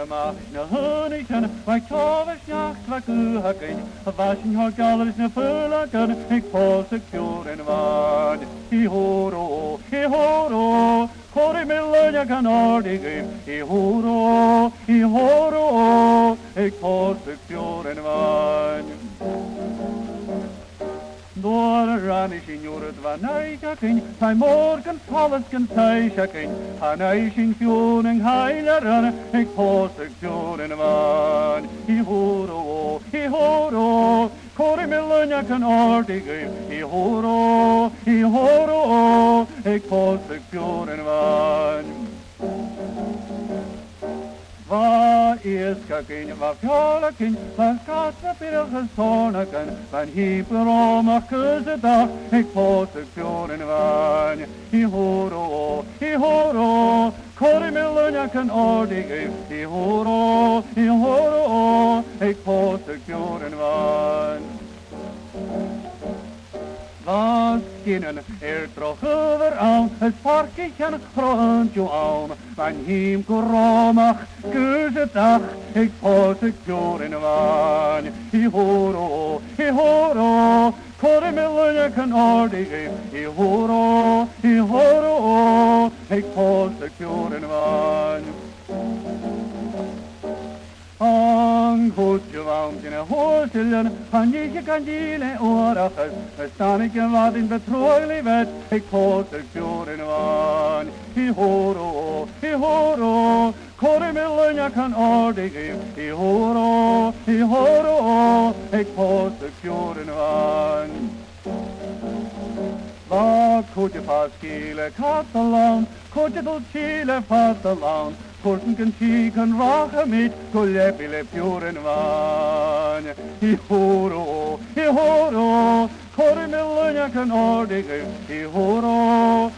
je mag na hunigen, wij tovers nacht wat kuhaken, waschen haar kalers na vullaken, ik poos ik pure en waan. Hi horo, kori millenja kan ordige, hi horo, ik poos ik pure en waan. Door rani signor het wanijkakin, hij morgen alles kan zijsjakin, han hij sin fjoren heileran, ik poos ik fjoren waan. Hi horo, kori millenja kan ordige, hi horo, ik poos ik fjoren waan. Va iskakin, va fjolakin, va katva pirgessonakan, van hyperomach kuzedag, ik poos ik fjoren waan. Hi horo, kori millenjakan ordige, hi horo, ik poos ik fjoren waan. Was skinnen troch overal, het parkje kan grondje aan. Van hem koromach, kuzedag, ik poos ik fjoren waan. Hi horo, kori millenjakan ordige, hi horo, ik poos ik fjoren waan. Ang goedje want in een hoortelen, han je kandile oorachers, staan ik en wat in betroegelijk werd, ik poos ik fjoren waan. Hi horo, kori millenja kan ordige, hi horo, ik poos ik fjoren waan. Va kutje paskile Catalan, kutje dolcile Catalan, Korten kan chicken rachen mit, kolepile pjuren van. Hi horo, kori millenja kan ordige, hi horo,